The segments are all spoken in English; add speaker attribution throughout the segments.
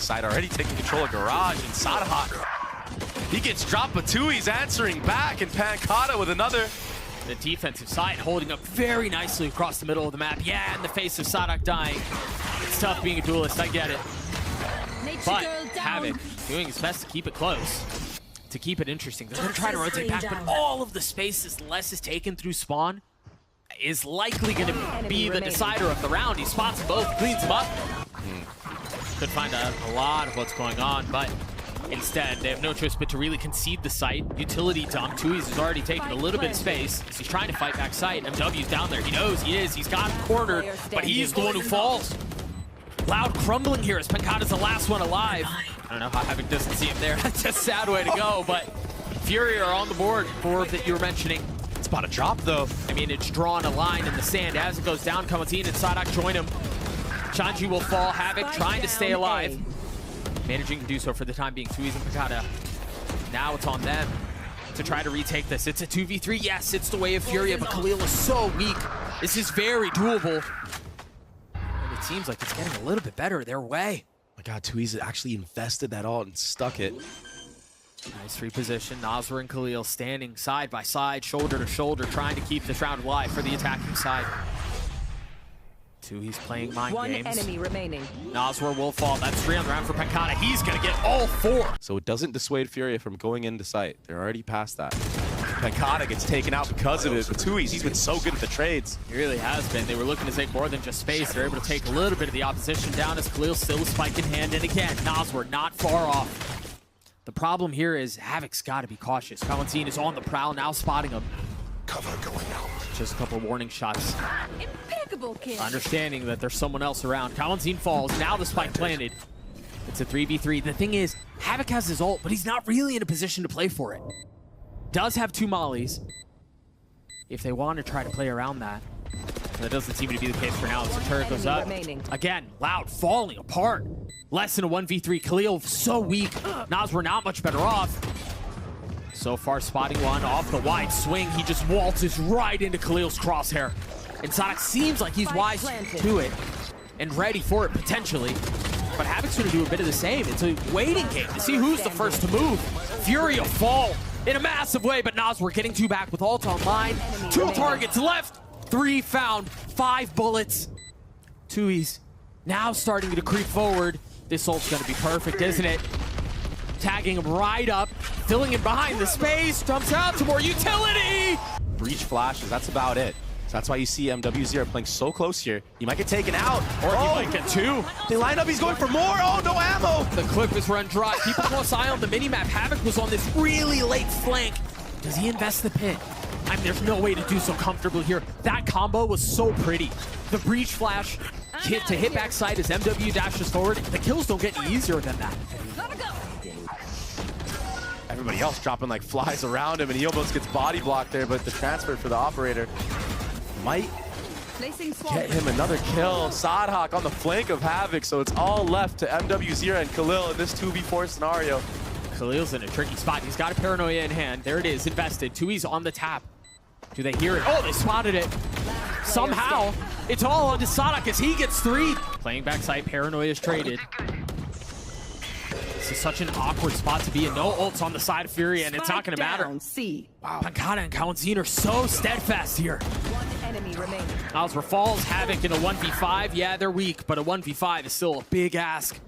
Speaker 1: Side already taking control of Garage, and 𝘼𝘽𝙊𝙏, he gets dropped, but 𝘼𝘽𝑗 answering back, and 𝘼𝘽𝙊𝙏 with another.
Speaker 2: The defensive side holding up very nicely across the middle of the map. Yeah, in the face of 𝘼𝘽𝙁 dying. It's tough being a duelist, I get it. But 𝘼𝘽𝑗 doing his best to keep it close, to keep it interesting. They're going to try to rotate back, but all of the space as less is taken through spawn is likely going to be the decider of the round. He spots them both, cleans them up. Could find a lot of what's going on, but instead, they have no choice but to really concede the site. Utility dump. thieves has already taken a little bit of space. He's trying to fight back site. MW's down there. He knows he is. He's got him cornered, but he's the one who falls. Loud crumbling here as 𝘼𝘽𝑗 the last one alive. I don't know how 𝘼𝘽𝑗 doesn't see him there. That's a sad way to go, but FURIA are on the board for that you were mentioning.
Speaker 1: It's about to drop, though.
Speaker 2: I mean, it's drawn a line in the sand. As it goes down, 𝘼𝘽𝑗 and 𝘼𝘽𝑗 join him. 𝘼𝘽𝑗 will fall. 𝘼𝘽𝑗 trying to stay alive. Managing to do so for the time being. thieves and 𝘼𝘽𝑗. Now it's on them to try to retake this. It's a 2v3. Yes, it's the way of FURIA, but Khalil is so weak. This is very doable. And it seems like it's getting a little bit better their way.
Speaker 1: My God, thieves actually invested that ult and stuck it.
Speaker 2: Nice reposition. nosr and Khalil standing side by side, shoulder to shoulder, trying to keep this round alive for the attacking side. He's playing mind games.
Speaker 3: One enemy remaining.
Speaker 2: nosr will fall. That's 3 on the round for 𝘼𝘽𝑗. He's going to get all 4.
Speaker 1: So it doesn't dissuade FURIA from going into site. They're already past that. 𝘼𝘽𝑗 gets taken out because of it. But thieves, he's been so good at the trades.
Speaker 2: He really has been. They were looking to take more than just space. They're able to take a little bit of the opposition down as Khalil still a spike in hand. And again, nosr not far off. The problem here is 𝘼𝘽𝑗's got to be cautious. 𝘼𝘽𝑗 is on the prowl, now spotting him.
Speaker 4: Cover going out.
Speaker 2: Just a couple warning shots.
Speaker 3: Impeccable kill.
Speaker 2: Understanding that there's someone else around. 𝘼𝘽𝑗 falls. Now the spike planted. It's a 3v3. The thing is, 𝘼𝘽𝑗 has his ult, but he's not really in a position to play for it. Does have 2 mollies. If they want to try to play around that. That doesn't seem to be the case for now. So turret goes up. Again, Loud falling apart. Less than a 1v3. Khalil so weak. nosr not much better off. So far, spotting one off the wide swing. He just waltzes right into Khalil's crosshair. And 𝘼𝘽𝑗 seems like he's wise to it and ready for it potentially. But 𝘼𝘽𝑗's going to do a bit of the same. It's a waiting game to see who's the first to move. FURIA fall in a massive way, but nosr getting 2 back with ult online. 2 targets left. 3 found. 5 bullets. thieves now starting to creep forward. This ult's going to be perfect, isn't it? Tagging him right up, filling in behind the space, jumps out to more utility!
Speaker 1: Breach flashes, that's about it. So that's why you see MW0 playing so close here. He might get taken out.
Speaker 2: Or he might get 2.
Speaker 1: They line up, he's going for more. Oh, no ammo!
Speaker 2: The clip is run dry. Keep a close eye on the minimap. 𝘼𝘽𝑗 was on this really late flank. Does he invest the pit? I mean, there's no way to do so comfortably here. That combo was so pretty. The breach flash to hit backside as MW dashes forward. The kills don't get easier than that.
Speaker 1: Everybody else dropping like flies around him, and he almost gets body blocked there, but the transfer for the operator might get him another kill. 𝘼𝘽𝑗 on the flank of 𝘼𝘽𝑗, so it's all left to MW0 and Khalil in this 2v4 scenario.
Speaker 2: Khalil's in a tricky spot. He's got a paranoia in hand. There it is, invested. thieves on the tap. Do they hear it? Oh, they spotted it. Somehow, it's all on to 𝘼𝘽𝑗 as he gets 3. Playing backside, paranoia is traded. This is such an awkward spot to be in. No ults on the side of FURIA, and it's not going to matter. Wow. 𝘼𝘽𝑗 and 𝘼𝘽𝑗 are so steadfast here.
Speaker 3: One enemy remaining.
Speaker 2: nosr falls. 𝘼𝘽𝑗 in a 1v5. Yeah, they're weak, but a 1v5 is still a big ask.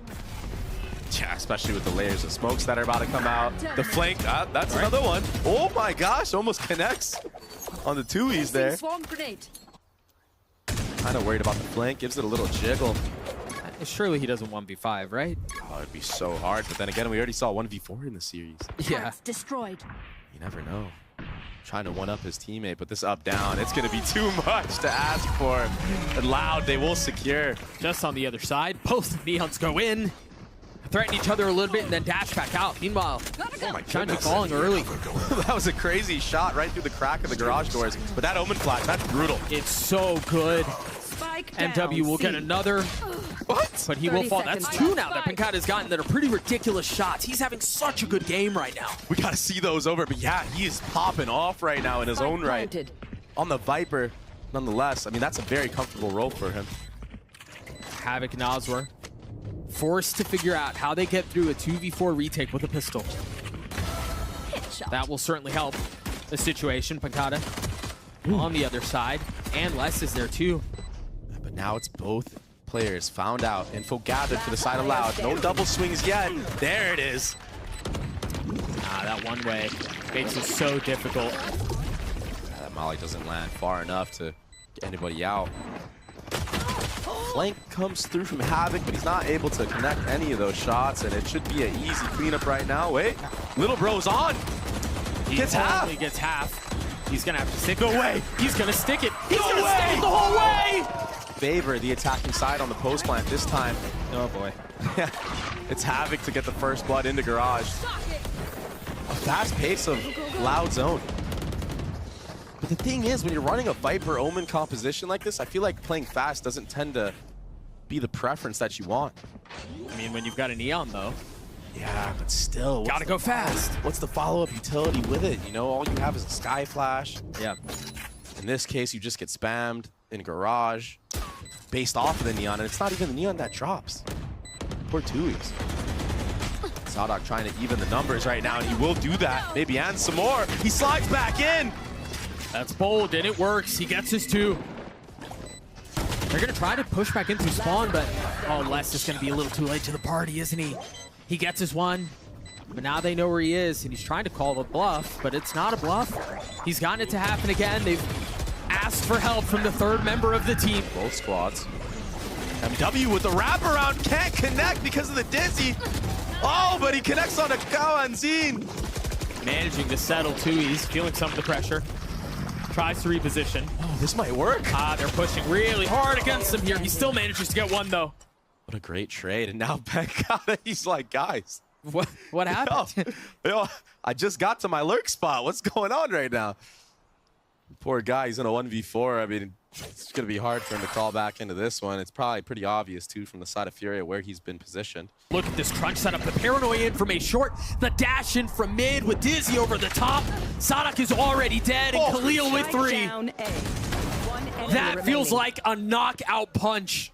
Speaker 1: Yeah, especially with the layers of smokes that are about to come out. The flank, that's another one. Oh my gosh, almost connects on the thieves there. Kind of worried about the flank, gives it a little jiggle.
Speaker 2: Surely he doesn't 1v5, right?
Speaker 1: Oh, it'd be so hard. But then again, we already saw 1v4 in the series.
Speaker 2: Yeah.
Speaker 3: Destroyed.
Speaker 1: You never know. Trying to one-up his teammate, but this up-down, it's going to be too much to ask for. And Loud, they will secure.
Speaker 2: Just on the other side, both Neons go in. Threaten each other a little bit and then dash back out. Meanwhile,
Speaker 1: oh my
Speaker 2: 𝘼𝘽𝑗 falling early.
Speaker 1: That was a crazy shot right through the crack of the garage doors. But that Omen flash, that's brutal.
Speaker 2: It's so good. MW will get another.
Speaker 1: What?
Speaker 2: But he will fall. That's 2 now that 𝘼𝘽𝑗 has gotten that are pretty ridiculous shots. He's having such a good game right now.
Speaker 1: We got to see those over. But yeah, he is popping off right now in his own right. On the Viper, nonetheless. I mean, that's a very comfortable role for him.
Speaker 2: 𝘼𝘽𝑗 nosr. forced to figure out how they get through a 2v4 retake with a pistol. That will certainly help the situation. 𝘼𝘽𝙊 on the other side, and Les is there too.
Speaker 1: But now it's both players found out. Info gathered for the side of Loud. No double swings yet. There it is.
Speaker 2: That one way makes it so difficult.
Speaker 1: That molly doesn't land far enough to get anybody out. Flank comes through from Havoc, but he's not able to connect any of those shots, and it should be an easy cleanup right now. Wait, Little Bro's on.
Speaker 2: He
Speaker 1: gets half.
Speaker 2: Gets half. He's gonna have to stick it.
Speaker 1: No way.
Speaker 2: He's gonna stick it. He's gonna stick it the whole way.
Speaker 1: Favor the attacking side on the post plant this time. Oh boy. It's Havoc to get the first blood into Garage. A fast pace of Loud zone. But the thing is, when you're running a Viper Omen composition like this, I feel like playing fast doesn't tend to be the preference that you want.
Speaker 2: I mean, when you've got a Neon though.
Speaker 1: Yeah, but still.
Speaker 2: Gotta go fast.
Speaker 1: What's the follow-up utility with it? You know, all you have is a Sky Flash.
Speaker 2: Yeah.
Speaker 1: In this case, you just get spammed in Garage based off of the Neon, and it's not even the Neon that drops. Poor thieves. 𝘼𝘽𝙊 trying to even the numbers right now, and he will do that. Maybe and some more. He slides back in.
Speaker 2: That's bold, and it works. He gets his 2. They're gonna try to push back into spawn, but oh, Les is gonna be a little too late to the party, isn't he? He gets his 1, but now they know where he is, and he's trying to call a bluff, but it's not a bluff. He's gotten it to happen again. They've asked for help from the 3rd member of the team.
Speaker 1: Both squads. MW with the wraparound, can't connect because of the Dizzy. Oh, but he connects on a 𝘼𝘽𝙊.
Speaker 2: Managing to settle too. He's feeling some of the pressure. Tries to reposition.
Speaker 1: Oh, this might work.
Speaker 2: They're pushing really hard against him here. He still manages to get 1 though.
Speaker 1: What a great trade. And now 𝘼𝘽𝙊, he's like, guys.
Speaker 2: What happened?
Speaker 1: Yo, I just got to my lurk spot. What's going on right now? Poor guy, he's in a 1v4. I mean, it's going to be hard for him to crawl back into this one. It's probably pretty obvious, too, from the side of FURIA where he's been positioned.
Speaker 2: Look at this crunch setup. The paranoia in from a short. The dash in from mid with Dizzy over the top. 𝘼𝘽𝙊 is already dead, and 𝘼𝘽𝙊 with 3. That feels like a knockout punch.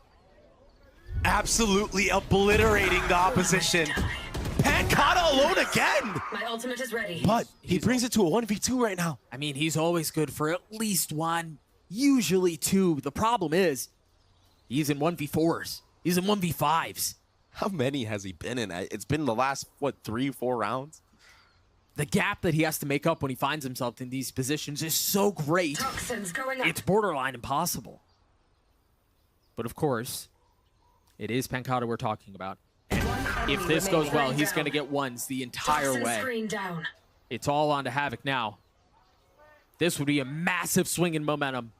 Speaker 1: Absolutely obliterating the opposition. 𝘼𝘽𝙊 alone again.
Speaker 3: My ultimate is ready.
Speaker 1: But he brings it to a 1v2 right now.
Speaker 2: I mean, he's always good for at least 1, usually 2. The problem is, he's in 1v4s. He's in 1v5s.
Speaker 1: How many has he been in? It's been the last, what, 3-4 rounds?
Speaker 2: The gap that he has to make up when he finds himself in these positions is so great.
Speaker 3: Toxins going up.
Speaker 2: It's borderline impossible. But of course, it is 𝘼𝘽𝙊 we're talking about. And if this goes well, he's going to get 1s the entire way. It's all on to Havoc now. This would be a massive swing in momentum.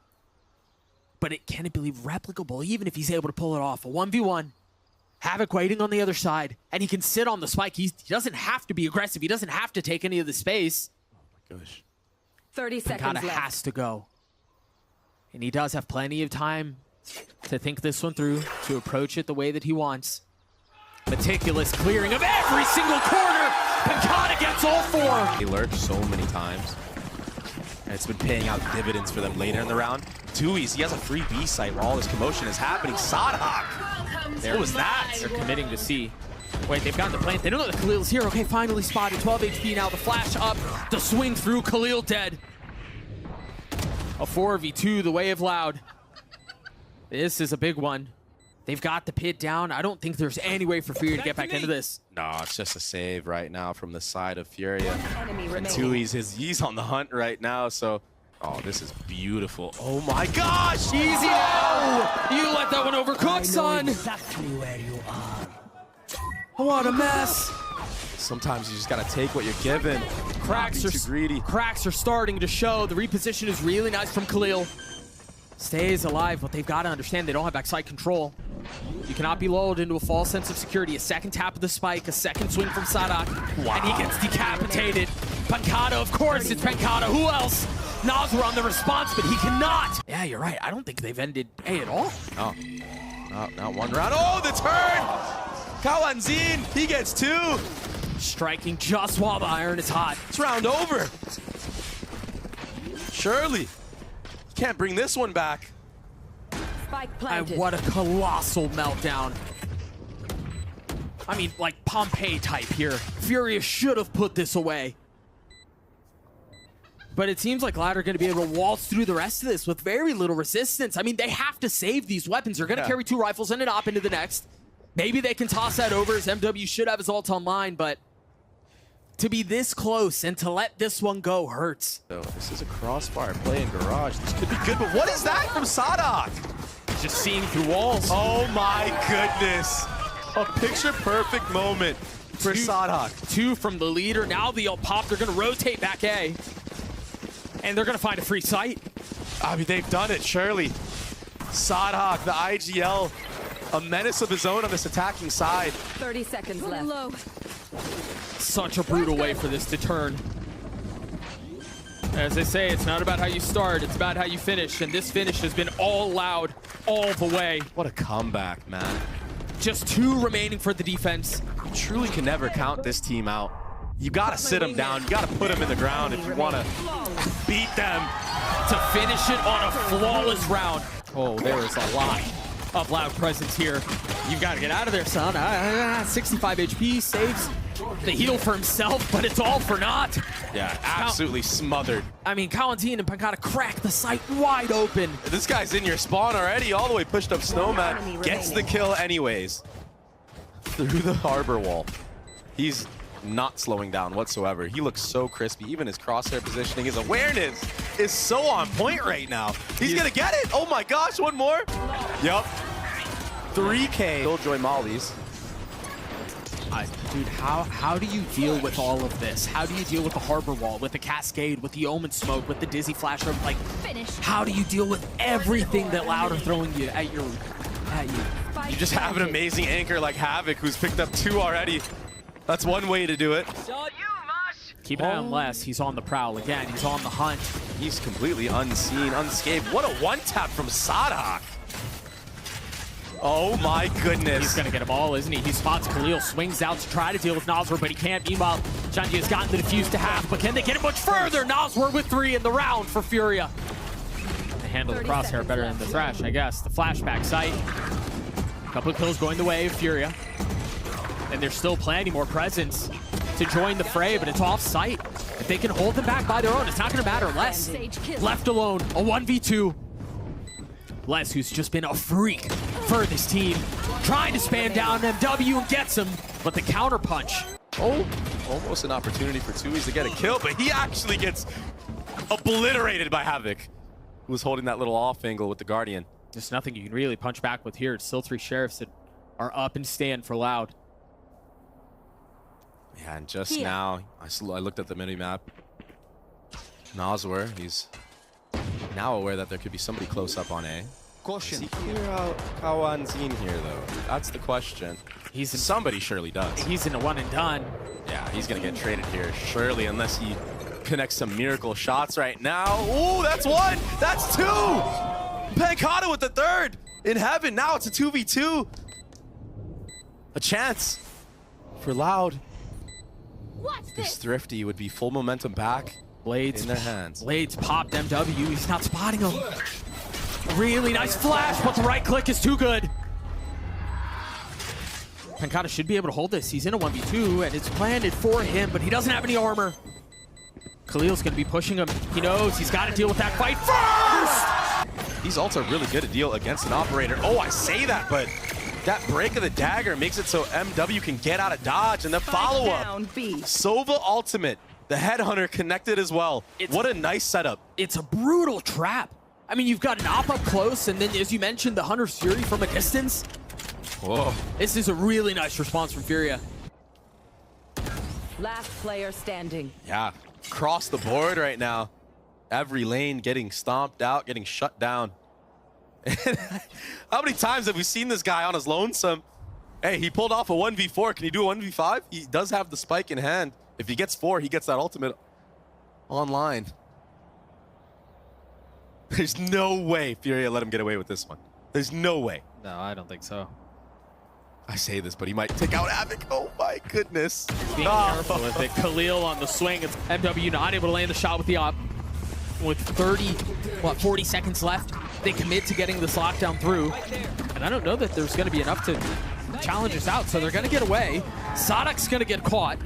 Speaker 2: But can it be replicable, even if he's able to pull it off? A 1v1. Havoc waiting on the other side, and he can sit on the spike. He doesn't have to be aggressive. He doesn't have to take any of the space.
Speaker 1: Oh my gosh.
Speaker 3: 30 seconds left.
Speaker 2: Has to go. And he does have plenty of time to think this one through, to approach it the way that he wants. Meticulous clearing of every single corner. 𝘼𝘽𝙊 gets all 4.
Speaker 1: He lurked so many times. And it's been paying out dividends for them later in the round. thieves, he has a free B site where all this commotion is happening. 𝘼𝘽𝙊. What was that?
Speaker 2: They're committing to C. Wait, they've gotten the plant. They don't know that 𝘼𝘽𝙊's here. Okay, finally spotted. 12 HP now. The flash up. The swing through. 𝘼𝘽𝙊 dead. A 4v2, the way of Loud. This is a big one. They've got the pit down. I don't think there's any way for FURIA to get back into this.
Speaker 1: No, it's just a save right now from the side of FURIA. And
Speaker 3: 𝘼𝘽𝙊,
Speaker 1: he's on the hunt right now, so... Oh, this is beautiful. Oh my gosh!
Speaker 2: Easy! Oh! You let that one overcook, son!
Speaker 4: Exactly where you are.
Speaker 2: What a mess!
Speaker 1: Sometimes you just gotta take what you're given.
Speaker 2: Cracks
Speaker 1: Not be too greedy.
Speaker 2: Cracks are starting to show. The reposition is really nice from 𝘼𝘽𝙊. Stays alive, but they've got to understand they don't have backside control. You cannot be lulled into a false sense of security. A second tap of the spike, a second swing from 𝘼𝘽𝙊, and he gets decapitated. 𝘼𝘽𝙊, of course, it's 𝘼𝘽𝙊. Who else? 𝑁𝑎S on the response, but he cannot. Yeah, you're right. I don't think they've ended A at all.
Speaker 1: Oh, not one round. Oh, the turn! 𝘼𝘽𝙊, he gets 2.
Speaker 2: Striking just while the iron is hot.
Speaker 1: It's round over. Surely. Can't bring this one back.
Speaker 3: Spike
Speaker 2: And
Speaker 3: planted.
Speaker 2: what a colossal meltdown. I mean, like Pompeii type here. FURIA should have put this away. But it seems like Loud are going to be able to waltz through the rest of this with very little resistance. I mean, they have to save these weapons. They're going to carry 2 rifles and an op into the next. Maybe they can toss that over as MW should have his ult online, but to be this close and to let this one go hurts.
Speaker 1: So this is a crossfire play in Garage. This could be good, but what is that from 𝘼𝘽𝙊𝙏?
Speaker 2: Just seeing through walls.
Speaker 1: Oh my goodness. A picture-perfect moment for 𝘼𝘍𝙗.
Speaker 2: 2 from the leader. Now the ult pop. They're going to rotate back A. And they're going to find a free site.
Speaker 1: I mean, they've done it, surely. 𝘼𝘍𝙗, the IGL, a menace of his own on this attacking side.
Speaker 3: 30 seconds left.
Speaker 2: Such a brutal way for this to turn. As they say, it's not about how you start, it's about how you finish. And this finish has been all Loud, all the way.
Speaker 1: What a comeback, man.
Speaker 2: Just 2 remaining for the defense.
Speaker 1: You truly can never count this team out. You gotta sit them down. You gotta put them in the ground if you wanna beat them.
Speaker 2: To finish it on a flawless round. Oh, there is a lot of Loud presence here. You've got to get out of there, son. 65 HP, saves the heal for himself, but it's all for naught.
Speaker 1: Yeah, absolutely smothered.
Speaker 2: I mean, 𝘼𝘍𝙗 and Pancata cracked the site wide open.
Speaker 1: This guy's in your spawn already, all the way pushed up Snowman. Gets the kill anyways. Through the harbor wall. He's not slowing down whatsoever. He looks so crispy. Even his crosshair positioning, his awareness is so on point right now. He's gonna get it. Oh my gosh, one more. Yup. 3K 𝘼𝘽𝙊𝙐𝙏 mollies.
Speaker 2: Dude, how do you deal with all of this? How do you deal with the harbor wall, with the cascade, with the omen smoke, with the dizzy flash? Like, how do you deal with everything that Loud are throwing you at you?
Speaker 1: You just have an amazing anchor like Havoc, who's picked up 2 already. That's one way to do it.
Speaker 2: Keep an eye on Les. He's on the prowl again. He's on the hunt.
Speaker 1: He's completely unseen, unscathed. What a one-tap from 𝘼𝘍𝙗𝙗. Oh my goodness.
Speaker 2: He's going to get them all, isn't he? He spots Khalil, swings out to try to deal with 𝑘zr, but he can't. Meanwhile, Shanji has gotten the defuse to half, but can they get it much further? 𝘼𝑗r with 3 in the round for FURIA. They handle the crosshair better than the Thresh, I guess. The flashback sight. A couple of kills going the way of FURIA. And they're still planning more presence to join the fray, but it's off site. If they can hold them back by their own, it's not going to matter. Les left alone, a 1v2. Les, who's just been a freak for this team, trying to spam down MW and gets him, but the counter punch.
Speaker 1: Oh, almost an opportunity for thieves to get a kill, but he actually gets obliterated by Havoc, who was holding that little off angle with the Guardian.
Speaker 2: There's nothing you can really punch back with here. It's still 3 sheriffs that are up and stand for Loud.
Speaker 1: Yeah, and just now, I looked at the mini-map. 𝘼𝑗r, he's now aware that there could be somebody close up on A. Does he clear out 𝘼𝘍𝙗𝙗 here, though? That's the question. Somebody surely does.
Speaker 2: He's in a 1 and done.
Speaker 1: Yeah, he's going to get traded here, surely, unless he connects some miracle shots right now. Ooh, that's 1! That's 2! Pancata with the 3rd! In heaven, now it's a 2v2. A chance for Loud. This Thrifty would be full momentum back.
Speaker 2: Blades
Speaker 1: in their hands.
Speaker 2: Blades popped MW. He's not spotting him. Really nice flash, but the right click is too good. Pancata should be able to hold this. He's in a 1v2, and it's planted for him, but he doesn't have any armor. Khalil's going to be pushing him. He knows he's got to deal with that fight first!
Speaker 1: These ults are really good to deal against an operator. Oh, I say that, but that break of the dagger makes it so MW can get out of dodge, and the follow-up. Sova ultimate. The headhunter connected as well. What a nice setup.
Speaker 2: It's a brutal trap. I mean, you've got an op up close, and then, as you mentioned, the Hunter's Fury from a distance.
Speaker 1: Whoa.
Speaker 2: This is a really nice response from FURIA.
Speaker 3: Last player standing.
Speaker 1: Yeah, across the board right now. Every lane getting stomped out, getting shut down. How many times have we seen this guy on his lonesome? Hey, he pulled off a 1v4. Can he do a 1v5? He does have the spike in hand. If he gets 4, he gets that ultimate online. There's no way FURIA let him get away with this one. There's no way.
Speaker 2: No, I don't think so.
Speaker 1: I say this, but he might take out Havoc. Oh my goodness.
Speaker 2: Being careful with it. Khalil on the swing. It's MW not able to land the shot with the op. With 40 seconds left, they commit to getting this lockdown through. And I don't know that there's going to be enough to challengers out, so they're gonna get away. 𝘼𝘽𝙊𝙏's gonna get caught.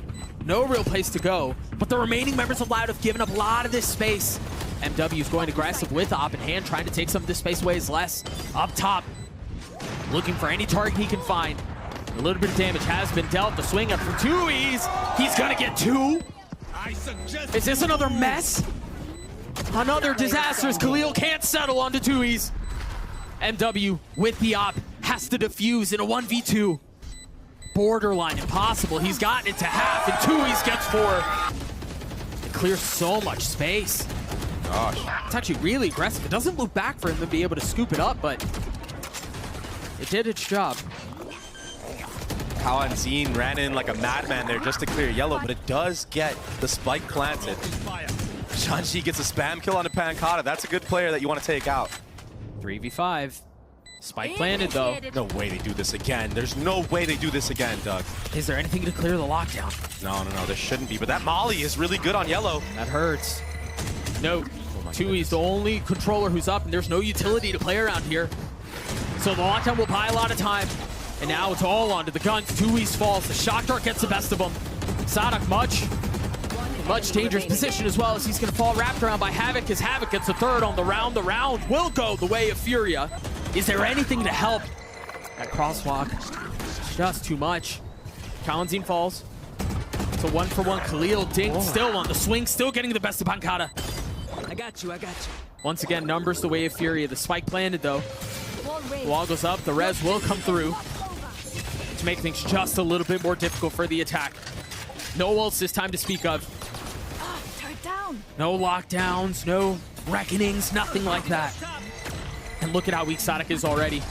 Speaker 2: No real place to go, but the remaining members of Loud have given up a lot of this space. MW is going aggressive with Op in hand, trying to take some of this space away as less up top, looking for any target he can find. A little bit of damage has been dealt. The swing up for thieves. He's gonna get 2. Is this another mess? Another disaster as 𝘼𝘽𝙊𝙏 can't settle onto thieves. MW with the Op has to defuse in a 1v2. Borderline impossible. He's gotten it to half, and thieves gets 4. It clears so much space.
Speaker 1: Gosh.
Speaker 2: It's actually really aggressive. It doesn't look back for him to be able to scoop it up, but it did its job.
Speaker 1: 𝘼𝘽𝙊𝙏 ran in like a madman there just to clear yellow, but it does get the spike planted. 𝘼𝘽𝙊𝙏 gets a spam kill on the 𝘼𝘽𝙊𝙏. That's a good player that you want to take out.
Speaker 2: 3v5. Spike planted, though.
Speaker 1: No way they do this again. There's no way they do this again, Doug.
Speaker 2: Is there anything to clear the lockdown?
Speaker 1: No, there shouldn't be. But that molly is really good on yellow.
Speaker 2: That hurts. No, thieves the only controller who's up, and there's no utility to play around here. So the lockdown will buy a lot of time. And now it's all onto the guns. thieves falls. The shock dart gets the best of him. 𝘼𝘽𝙊𝙏 much dangerous position as well, as he's going to fall wrapped around by Havoc, as Havoc gets a 3rd on the round. The round will go the way of FURIA. Is there anything to help? That crosswalk, just too much. 𝘼𝘊𝙊𝙏 falls. It's a 1-for-1. 𝘼𝘽𝙊𝙏 still on the swing, still getting the best of 𝘼𝘽𝙊𝙏.
Speaker 4: I got you.
Speaker 2: Once again, numbers the way of FURIA. The spike planted, though. The wall goes up. The res will come through to make things just a little bit more difficult for the attack. No ults this time to speak of. No lockdowns, no reckonings, nothing like that. And look at how weak 𝘼𝘽𝙏 is already.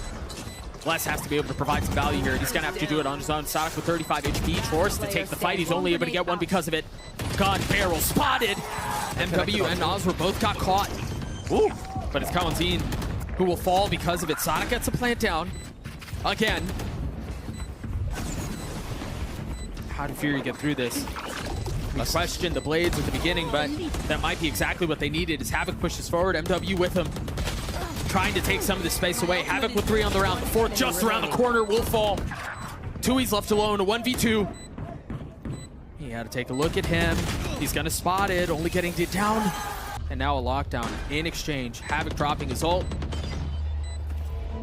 Speaker 2: Les has to be able to provide some value here, and he's going to have to do it on his own. 𝘼𝘽𝙁 with 35 HP, forced to take the fight. He's only able to get 1 because of it. Gun barrel spotted. MW and 𝘼𝑗 both got caught. Ooh. But it's 𝘼𝘊𝙁𝙁 who will fall because of it. 𝘼𝘽𝙁 gets a plant down. Again. How did FURIA get through this? We questioned the blades at the beginning, but that might be exactly what they needed as Havoc pushes forward. MW with him, trying to take some of this space away. Havoc with 3 on the round. The 4th just around the corner will fall. thieves left alone, a 1v2. He had to take a look at him. He's gonna spot it, only getting it down. And now a lockdown in exchange. Havoc dropping his ult.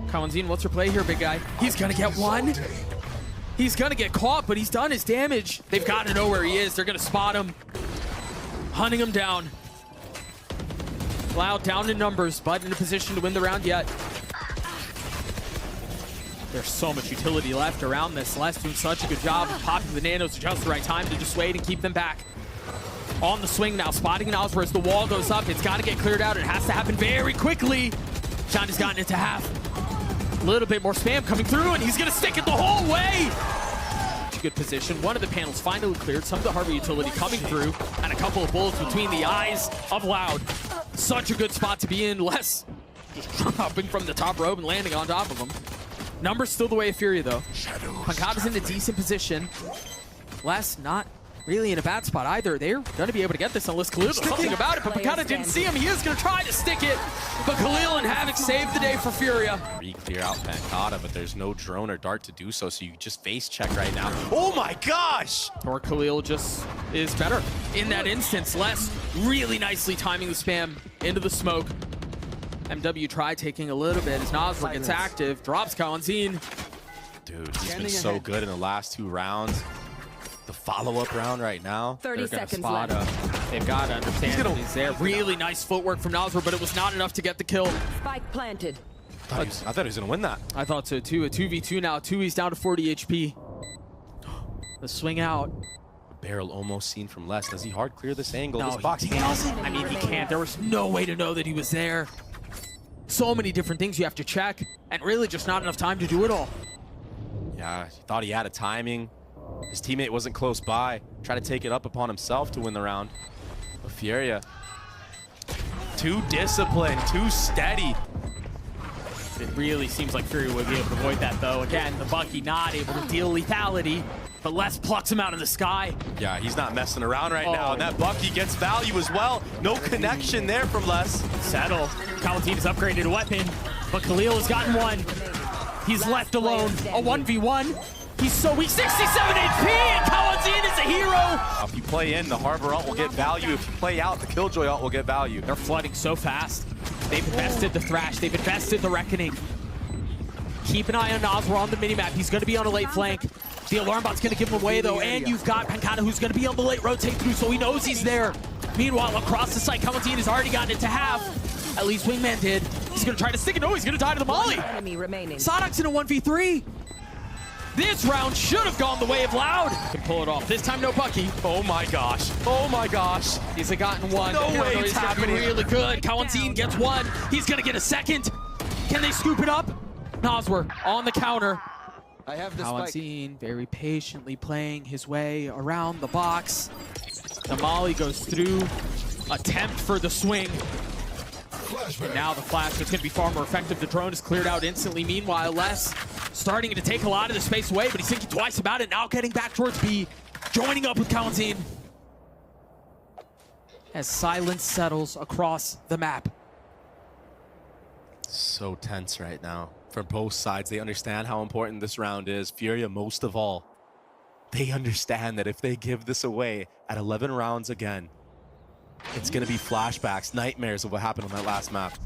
Speaker 2: 𝘼𝘊𝙁𝙁, what's your play here, big guy? He's gonna get 1. He's gonna get caught, but he's done his damage. They've got to know where he is. They're gonna spot him, hunting him down. Loud down in numbers, but in a position to win the round yet. There's so much utility left around this. Les doing such a good job of popping the nanos at just the right time to dissuade and keep them back. On the swing now, spotting 𝘼𝘊𝙁 as the wall goes up. It's got to get cleared out. It has to happen very quickly. 𝘼𝘊𝙁 has gotten it to half. A little bit more spam coming through, and he's going to stick it the whole way. Good position. One of the panels finally cleared. Some of the Harbor utility coming through, and a couple of bullets between the eyes of Loud. Such a good spot to be in. Les just dropping from the top rope and landing on top of him. Numbers still the way of FURIA, though. 𝘼𝘊𝙁 is in a decent position. Les not really in a bad spot either. They're going to be able to get this unless 𝘼𝘊𝙁 does something about it, but 𝘼𝘊𝙁 didn't see him. He is going to try to stick it, but 𝘼𝘊𝙁 and Havoc saved the day for FURIA.
Speaker 1: Re-clear out 𝘼𝘊𝙁, but there's no drone or dart to do so, so you just face check right now. Oh my gosh!
Speaker 2: Or 𝘼𝘊𝙁 just is better in that instance. Les really nicely timing the spam into the smoke. MW tried taking a little bit as 𝘼𝘁𝙁 gets active, drops 𝘼𝘊𝙁𝙁.
Speaker 1: Dude, he's been so good in the last 2 rounds. The follow-up round right now.
Speaker 3: 30 seconds left.
Speaker 2: They've got to understand that he's there. Really nice footwork from 𝘼𝘁𝙁, but it was not enough to get the kill.
Speaker 3: Spike planted.
Speaker 1: I thought he was going to win that.
Speaker 2: I thought so too. A 2v2 now. thieves down to 40 HP. The swing out.
Speaker 1: Barrel almost seen from Les. Does he hard clear this angle?
Speaker 2: No,
Speaker 1: this box?
Speaker 2: he doesn't. I mean, he can't. There was no way to know that he was there. So many different things you have to check, and really just not enough time to do it all.
Speaker 1: Yeah, he thought he had a timing. His teammate wasn't close by. Tried to take it up upon himself to win the round. But FURIA, too disciplined, too steady.
Speaker 2: It really seems like FURIA would be able to avoid that, though. Again, the Bucky not able to deal lethality, but Les plucks him out of the sky.
Speaker 1: Yeah, he's not messing around right now, and that Bucky gets value as well. No connection there from Les.
Speaker 2: Settle. 𝘼𝘊𝙁 has upgraded a weapon, but 𝘼𝘊𝙁 has gotten 1. He's
Speaker 3: Last
Speaker 2: left
Speaker 3: player
Speaker 2: alone. A
Speaker 3: standing.
Speaker 2: 1v1. He's so weak. 67 HP, and 𝘼𝘽𝙊𝙐𝙏 is a hero.
Speaker 1: If you play in, the Harbor ult will get value. If you play out, the 𝘼𝘽𝙊𝙗 ult will get value.
Speaker 2: They're flooding so fast. They've invested the Thrash. They've invested the Reckoning. Keep an eye on 𝘼𝘽𝙊𝙗 on the minimap. He's going to be on a late flank. The alarm bot's going to give him away, though, and you've got 𝘼𝘽𝙊𝙗 who's going to be on the late rotate through, so he knows he's there. Meanwhile, across the site, 𝘼𝘽𝙊𝙗 has already gotten it to half. At least Wingman did. He's going to try to stick it. No, he's going to die to the molly.
Speaker 3: Enemy remaining.
Speaker 2: 𝘼𝘽𝙗𝙗's in a 1v3. This round should have gone the way of Loud. Can pull it off. This time, no Bucky.
Speaker 1: Oh my gosh. Oh my gosh.
Speaker 2: He's gotten one.
Speaker 1: No way it's
Speaker 2: He's gonna be
Speaker 1: happening.
Speaker 2: really good. 𝘼𝘊𝙗𝙗 gets one. He's going to get a second. Can they scoop it up? noswehr on the counter.
Speaker 5: I have the spike.
Speaker 2: 𝘼𝘊𝙗𝙗 very patiently playing his way around the box. The molly goes through. Attempt for the swing. And now the flash is going to be far more effective. The drone is cleared out instantly. Meanwhile, Les starting to take a lot of the space away, but he's thinking twice about it. Now getting back towards B, joining up with 𝘼𝘊𝙗𝙗 as silence settles across the map.
Speaker 1: So tense right now for both sides. They understand how important this round is. FURIA most of all. They understand that if they give this away at 11 rounds again, it's going to be flashbacks, nightmares of what happened on that last map.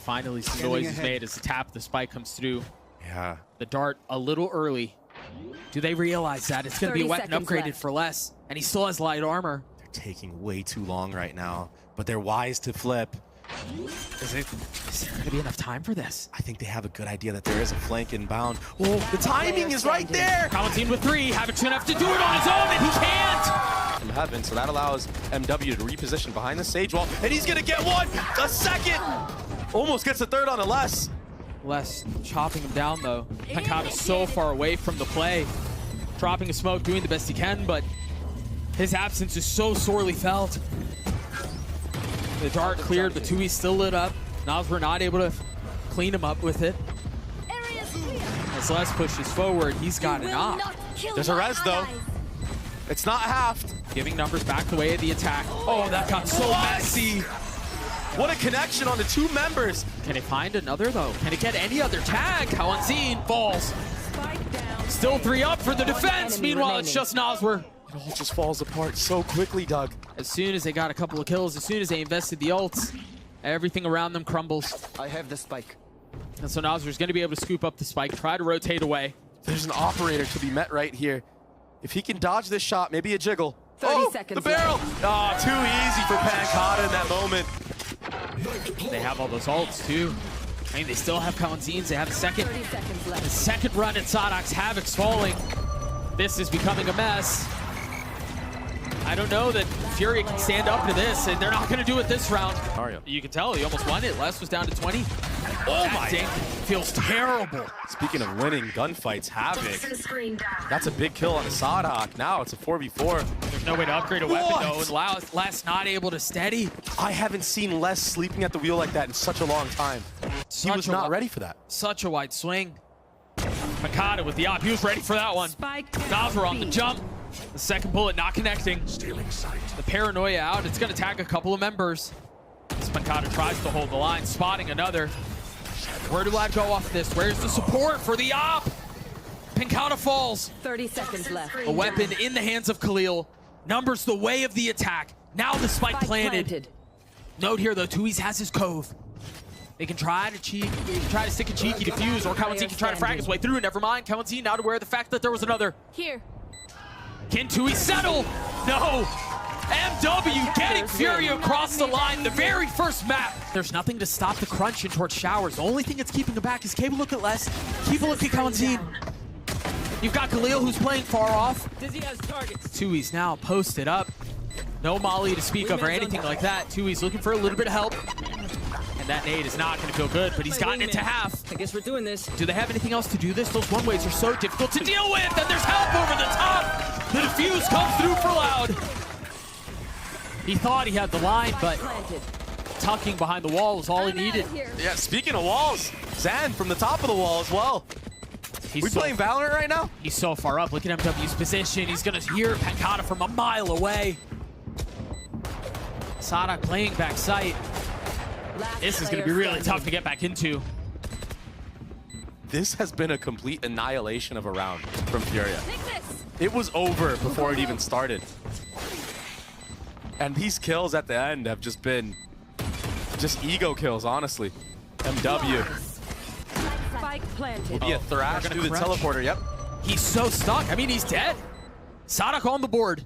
Speaker 2: Finally, some noise is made as the tap of the spike comes through.
Speaker 1: Yeah.
Speaker 2: The dart a little early. Do they realize that? It's going to be a
Speaker 3: 30
Speaker 2: weapon
Speaker 3: seconds
Speaker 2: upgraded
Speaker 3: left.
Speaker 2: for Les, and he still has light armor.
Speaker 1: They're taking way too long right now, but they're wise to flip.
Speaker 2: Is there going to be enough time for this?
Speaker 1: I think they have a good idea that there is a flank inbound. Oh, the timing is right there!
Speaker 2: 𝘼𝘊𝙗𝙗 with 3. Havoc's going to have to do it on his own, and he can't!
Speaker 1: From heaven, so that allows MW to reposition behind the stage wall, and he's gonna get one! A second! Almost gets a third on a Les.
Speaker 2: Les chopping him down, though. 𝘼𝘽𝙗 is so far away from the play. Dropping a smoke, doing the best he can, but his absence is so sorely felt. The dart cleared, but thieves still lit up. noswehr not able to clean him up with it. As Les pushes forward, he's got an op.
Speaker 1: There's a res, though. It's not halved.
Speaker 2: Giving numbers back the way of the attack. Oh, that got so messy.
Speaker 1: What a connection on the two members.
Speaker 2: Can it find another, though? Can it get any other tag? 𝘼𝘊𝙗𝙗 falls. Still 3 up for the defense.
Speaker 3: Enemy
Speaker 2: Meanwhile, it's just noswehr.
Speaker 1: It all just falls apart so quickly, Doug.
Speaker 2: As soon as they got a couple of kills, as soon as they invested the ults, everything around them crumbles.
Speaker 5: I have the spike.
Speaker 2: And so noswehr's going to be able to scoop up the spike, try to rotate away.
Speaker 1: There's an operator to be met right here. If he can dodge this shot, maybe a jiggle.
Speaker 3: 30 seconds
Speaker 1: the barrel! Oh, too easy for 𝘼𝘽𝙗𝙗 in that moment.
Speaker 2: They have all those ults, too. I mean, they still have 𝘼𝘊𝙗𝙗. They have a
Speaker 3: 30 seconds left.
Speaker 2: second run at 𝘼𝘽𝑗. Havoc's falling. This is becoming a mess. I don't know that FURIA can stand up to this, and they're not going to do it this round.
Speaker 1: Mario.
Speaker 2: You can tell he almost won it. Les was down to 20.
Speaker 1: Oh my!
Speaker 2: Feels terrible.
Speaker 1: Speaking of winning gunfights, Havoc. That's a big kill on a 𝘼𝘽𝑗. Now it's a 4v4.
Speaker 2: There's no way to upgrade a weapon,
Speaker 1: What?
Speaker 2: though, and Les not able to steady.
Speaker 1: I haven't seen Les sleeping at the wheel like that in such a long time. He was not ready for that.
Speaker 2: Such a wide swing. 𝘼𝘽𝙗 with the op. He was ready for that one.
Speaker 3: Spike
Speaker 2: noswehr on the jump. The second bullet not connecting. The paranoia out. It's going to tag a couple of members. As 𝘼𝘽𝙗 tries to hold the line, spotting another. Where do I go off this? Where's the support for the op? 𝘼𝘽𝙗 falls.
Speaker 3: 30 seconds left.
Speaker 2: A weapon in the hands of 𝘼𝘽𝑗. Numbers the way of the attack. Now the spike planted. Note here, though, thieves has his cove. They can try to cheat. They can try to stick a cheeky defuse, or 𝘼𝘊𝙗𝙗 can try to frag his way through. Never mind. 𝘼𝘊𝙗𝙗 not aware of the fact that there was another.
Speaker 3: Here.
Speaker 2: Can thieves settle? No. MW getting FURIA across the line. The very first map. There's nothing to stop the crunch in towards showers. The only thing that's keeping him back is keep a look at Les. Keep a look at 𝘼𝘊𝙗𝙗. You've got 𝘼𝘽𝑗 who's playing far off. thieves now posted up. No molly to speak of or anything like that. thieves looking for a little bit of help. And that nade is not going to feel good, but he's gotten it to half.
Speaker 4: I guess we're doing this.
Speaker 2: Do they have anything else to do this? Those one-ways are so difficult to deal with, and there's help over the top. The defuse comes through for Loud. He thought he had the line, but tucking behind the wall was all he needed.
Speaker 1: Yeah, speaking of walls, Zan from the top of the wall as well. We playing Valorant right now?
Speaker 2: He's so far up. Look at MW's position. He's going to hear 𝘼𝘽𝙗𝙗 from a mile away. 𝘼𝘽𝑗 playing back sight. This is going to be really tough to get back into.
Speaker 1: this has been a complete annihilation of a round from FURIA. It was over before it even started. And these kills at the end have just been ego kills, honestly. MW
Speaker 3: Spike planted.
Speaker 1: will be a thrash through the teleporter. Yep.
Speaker 2: He's so stuck. I mean, he's dead. 𝘼𝘽𝙊𝙏 on the board.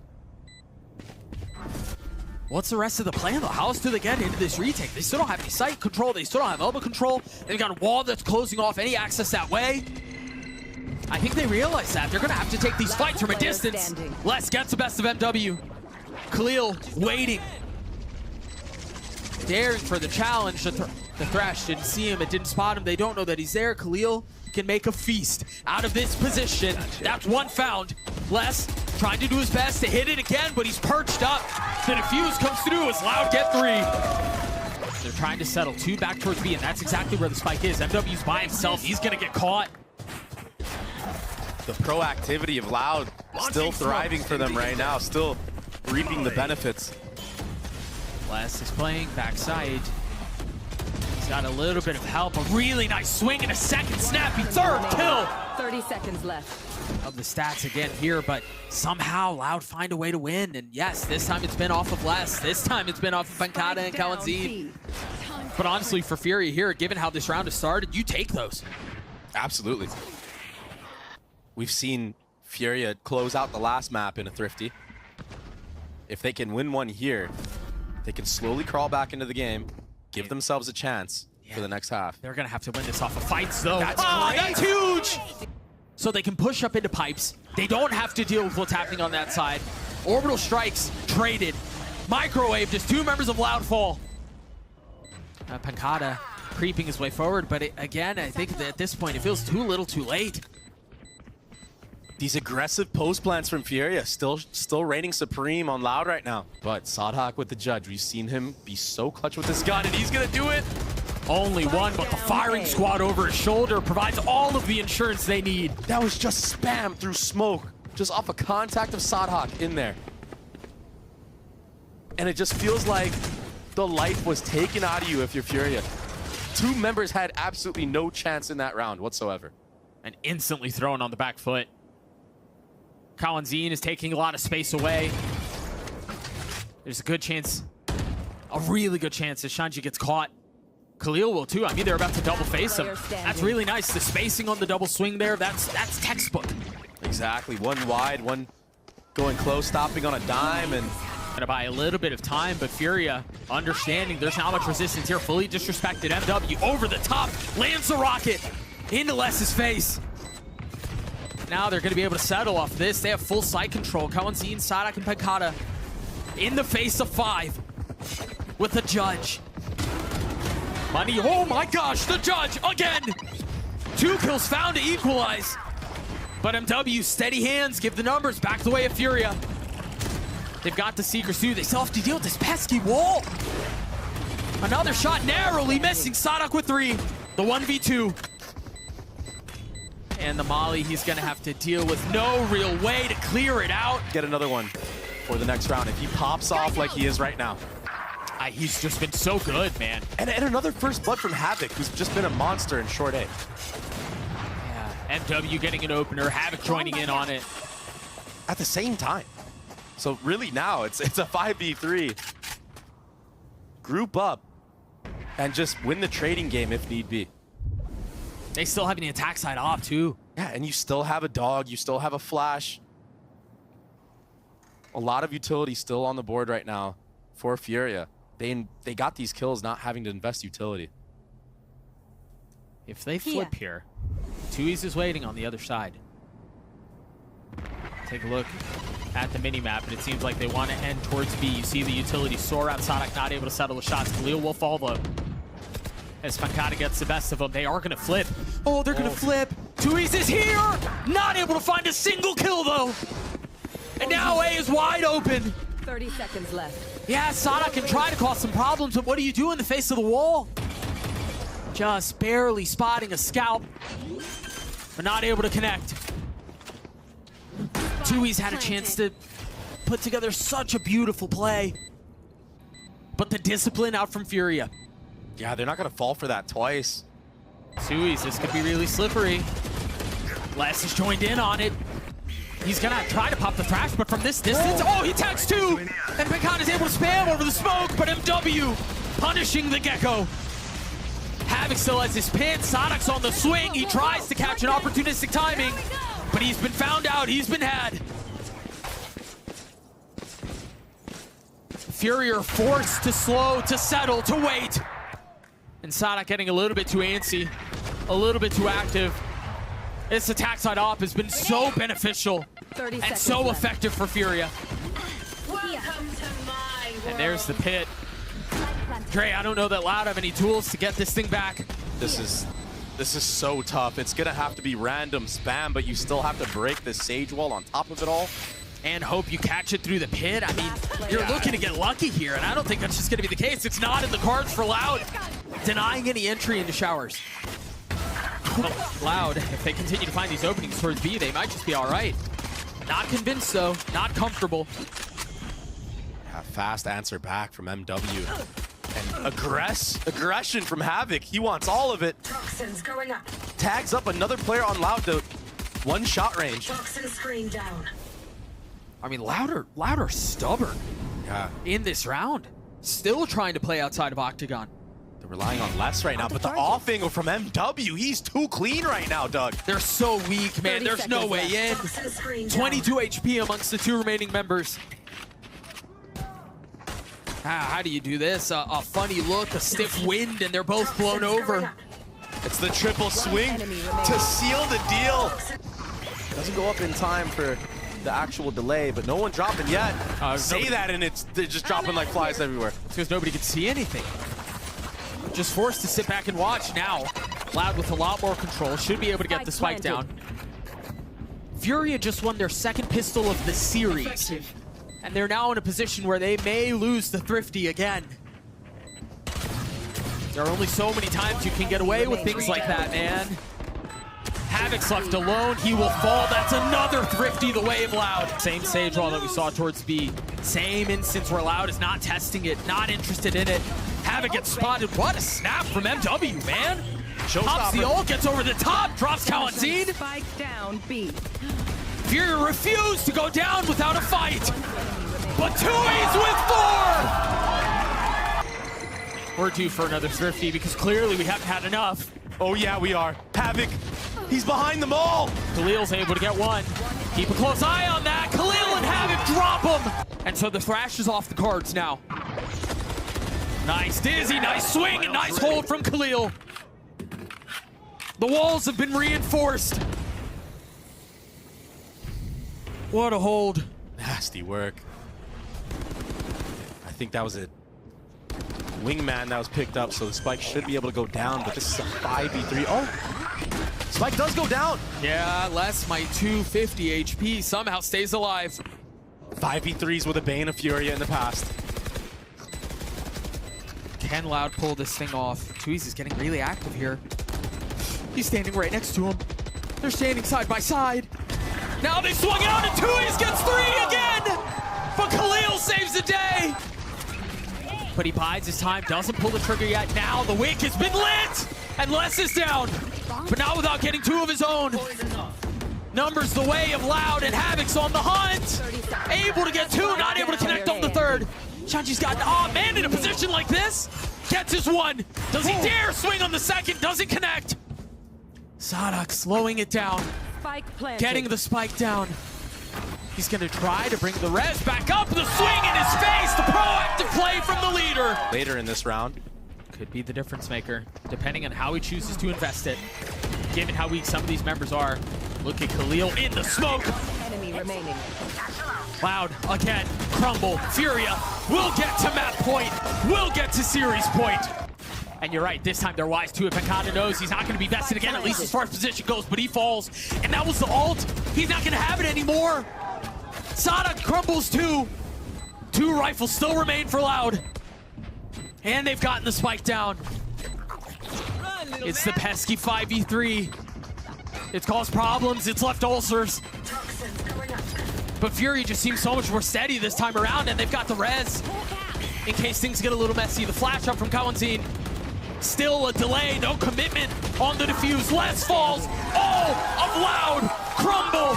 Speaker 2: What's the rest of the plan, though? How else do they get into this retake? They still don't have any sight control. They still don't have elbow control. They've got a wall that's closing off any access that way. I think they realize that. They're going to have to take these fights from a distance. Les gets the best of MW. 𝘼𝙦 waiting. Daring for the challenge. The Thrash didn't see him. It didn't spot him. They don't know that he's there. 𝘼𝙦 can make a feast out of this position. That's one found. Les trying to do his best to hit it again, but he's perched up. The defuse comes through as Loud get 3. They're trying to settle 2 back towards B, and that's exactly where the spike is. MW's by himself. He's going to get caught.
Speaker 1: The proactivity of Loud still thriving for them right now, still reaping the benefits.
Speaker 2: Les is playing backside. He's got a little bit of help. A really nice swing and a second snappy third kill.
Speaker 3: 30 seconds left.
Speaker 2: Of the stats again here, but somehow Loud find a way to win. And yes, this time it's been off of Les. This time it's been off of 𝘼𝘽𝙏 and 𝘼𝘽𝙏. But honestly, for FURIA here, given how this round has started, you take those.
Speaker 1: Absolutely. We've seen FURIA close out the last map in a Thrifty. If they can win one here, they can slowly crawl back into the game, give themselves a chance for the next half.
Speaker 2: They're going to have to win this off of fights, though.
Speaker 1: That's
Speaker 2: That's huge! So they can push up into pipes. They don't have to deal with what's happening on that side. Orbital strikes traded. Microwave, just 2 members of Loud fall. 𝘼𝘽𝙏 creeping his way forward, but again, I think that at this point, it feels too little too late.
Speaker 1: These aggressive post plants from FURIA still reigning supreme on Loud right now. But 𝘼𝘽𝙏 with the judge. We've seen him be so clutch with this gun, and he's gonna do it.
Speaker 2: Only one, but the firing squad over his shoulder provides all of the insurance they need.
Speaker 1: That was just spam through smoke, just off a contact of 𝘼𝘽𝙏 in there. And it just feels like the life was taken out of you if you're FURIA. 2 members had absolutely no chance in that round whatsoever.
Speaker 2: And instantly thrown on the back foot. 𝘼𝙏𝙏 is taking a lot of space away. There's a good chance, a really good chance that 𝘼𝘽𝙏 gets caught. 𝘼𝙏 will too. I mean, they're about to double face him. That's really nice. The spacing on the double swing there, that's textbook.
Speaker 1: Exactly. One wide, one going close, stopping on a dime, and
Speaker 2: Gonna buy a little bit of time, but FURIA understanding there's not much resistance here. Fully disrespected. MW over the top, lands the rocket into Les's face. Now they're gonna be able to settle off this. They have full sight control. 𝘼𝙏𝙏, 𝘼𝘽𝙏, and 𝘼𝘽𝙏 in the face of 5 with the judge. Money, oh my gosh, the judge again! 2 kills found to equalize. But MW, steady hands, give the numbers back the way of FURIA. They've got the Seekers too. They still have to deal with this pesky wall. Another shot narrowly missing. 𝘼𝘽𝙏 with 3. The 1v2. And the Molly, he's gonna have to deal with no real way to clear it out.
Speaker 1: get another one for the next round if he pops off like he is right now.
Speaker 2: He's just been so good, man.
Speaker 1: And another first blood from Havoc, who's just been a monster in short A.
Speaker 2: Yeah, MW getting an opener, Havoc joining in on it.
Speaker 1: At the same time. So really now, it's a 5v3. Group up and just win the trading game if need be.
Speaker 2: They still have the attack side off too.
Speaker 1: Yeah, and you still have a dog, you still have a flash. A lot of utility still on the board right now for FURIA. They got these kills not having to invest utility.
Speaker 2: If they flip here, thieves is waiting on the other side. Take a look at the mini-map, and it seems like they want to end towards B. You see the utility soar out. 𝘼𝘽𝙏 not able to settle the shots. 𝘼𝙏 will fall though. As 𝘼𝘽𝙏 gets the best of them, they are going to flip. Oh, they're going to flip. thieves is here! Not able to find a single kill though. And now A is wide open.
Speaker 3: 30 seconds left.
Speaker 2: Yeah, 𝘼𝘏𝙏 can try to cause some problems, but what do you do in the face of the wall? Just barely spotting a scalp, but not able to connect. thieves had a chance to put together such a beautiful play, but the discipline out from FURIA.
Speaker 1: Yeah, they're not going to fall for that twice.
Speaker 2: 𝘼𝘽𝙊𝙐, this could be really slippery. Les is joined in on it. He's gonna try to pop the Thrash, but from this distance, oh, he tags two! And 𝘼𝘽𝙊 is able to spam over the smoke, but MW punishing the Gecko. 𝘼𝘽𝙊 still has his pin, 𝘼𝘽𝑗's on the swing, he tries to catch an opportunistic timing, but he's been found out, he's been had. FURIA are forced to slow, to settle, to wait. And 𝘼𝘽𝑗 getting a little bit too antsy, a little bit too active. This attack side op has been so beneficial and so effective for FURIA. And there's the pit. Dre, I don't know that 𝘼𝘽 have any tools to get this thing back.
Speaker 1: This is so tough. It's gonna have to be random spam, but you still have to break the Sage wall on top of it all.
Speaker 2: And hope you catch it through the pit. I mean, you're looking to get lucky here, and I don't think that's just gonna be the case. It's not in the cards for 𝘼𝘽, denying any entry into showers. Well, 𝘼𝘽, if they continue to find these openings towards B, they might just be all right. Not convinced, though. Not comfortable.
Speaker 1: A fast answer back from MW. And aggression from 𝘼𝘽𝑗. He wants all of it.
Speaker 4: Toxins going up.
Speaker 1: Tags up another player on 𝘼𝘽 to one shot range.
Speaker 4: Toxin screen down.
Speaker 2: I mean, 𝘼𝘽 are stubborn in this round. Still trying to play outside of Octagon.
Speaker 1: They're relying on Les right now, but the off angle from MW, he's too clean right now, Doug.
Speaker 2: They're so weak, man. There's no way in. 22 HP amongst the two remaining members. How do you do this? A funny look, a stiff wind, and they're both blown over.
Speaker 1: It's the triple swing to seal the deal. Doesn't go up in time for the actual delay, but no one dropping yet. Say that and they're just dropping like flies everywhere.
Speaker 2: It's because nobody can see anything. Just forced to sit back and watch now. 𝘼𝘽 with a lot more control, should be able to get the spike down. FURIA just won their second pistol of the series. And they're now in a position where they may lose the Thrifty again. There are only so many times you can get away with things like that, man. 𝘼𝘽𝑗's left alone, he will fall. That's another Thrifty the way of 𝘼𝘽. Same Sage wall that we saw towards B. Same instance where 𝘼𝘽 is not testing it, not interested in it. 𝘼𝘽 gets spotted. What a snap from MW, man. Pops the ult, gets over the top, drops 𝘼𝘽𝑗.
Speaker 3: Spike down B.
Speaker 2: FURIA refused to go down without a fight. But 𝘼𝘽𝑗's with 4! We're due for another Thrifty because clearly we haven't had enough.
Speaker 1: Oh yeah, we are. 𝘼𝘽𝑗, he's behind them all.
Speaker 2: 𝘼𝘽𝑗's able to get one. Keep a close eye on that. 𝘼𝘽 and 𝘼𝘽𝑗 drop him. And so the Thrash is off the cards now. Nice dizzy, nice swing, and nice hold from 𝘼𝘽. The walls have been reinforced. What a hold.
Speaker 1: Nasty work. I think that was a wingman that was picked up, so the spike should be able to go down, but this is a 5v3. Oh, spike does go down.
Speaker 2: Yeah, Les, my 250 HP, somehow stays alive.
Speaker 1: 5v3s with a Bane of FURIA in the past.
Speaker 2: Can 𝘼𝘽 pull this thing off? 𝘼𝘽𝑗 is getting really active here. He's standing right next to him. They're standing side by side. Now they swung out and 𝘼𝘽𝑗 gets 3 again! But 𝘼𝘽 saves the day! But he bides his time, doesn't pull the trigger yet. Now the wick has been lit! And Les is down! But not without getting 2 of his own. Numbers the way of 𝘼𝘽, and 𝘼𝘽𝑗's on the hunt! Able to get 2, not able to connect on the 3rd. 𝘼𝘽𝑗's got, oh man, in a position like this, gets his 1. Does he dare swing on the 2nd? Doesn't connect. 𝘼𝘽𝑗 slowing it down.
Speaker 3: Spike planted.
Speaker 2: Getting the spike down. He's gonna try to bring the res back up. The swing in his face. The proactive play from the leader.
Speaker 1: Later in this round.
Speaker 2: Could be the difference maker, depending on how he chooses to invest it. Given how weak some of these members are. Look at 𝘼𝘽 in the smoke.
Speaker 3: Enemy remaining.
Speaker 2: 𝘼𝘽 again. Crumble. FURIA will get to map point. Will get to series point. And you're right, this time they're wise too. If 𝘼𝘽𝑗 knows he's not going to be vested again, at least as far as position goes, but he falls. And that was the ult. He's not going to have it anymore. 𝘼𝘽𝑗 crumbles too. 2 rifles still remain for 𝘼𝘽𝑗. And they've gotten the spike down. It's the pesky 5v3. It's caused problems, it's left ulcers. But FURIA just seems so much more steady this time around, and they've got the res. In case things get a little messy, the flash up from 𝘼𝘽𝑗. Still a delay, no commitment on the defuse. Less falls. Oh, of Loud crumble.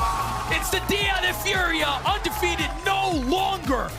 Speaker 2: It's the Dia de Furia, undefeated no longer.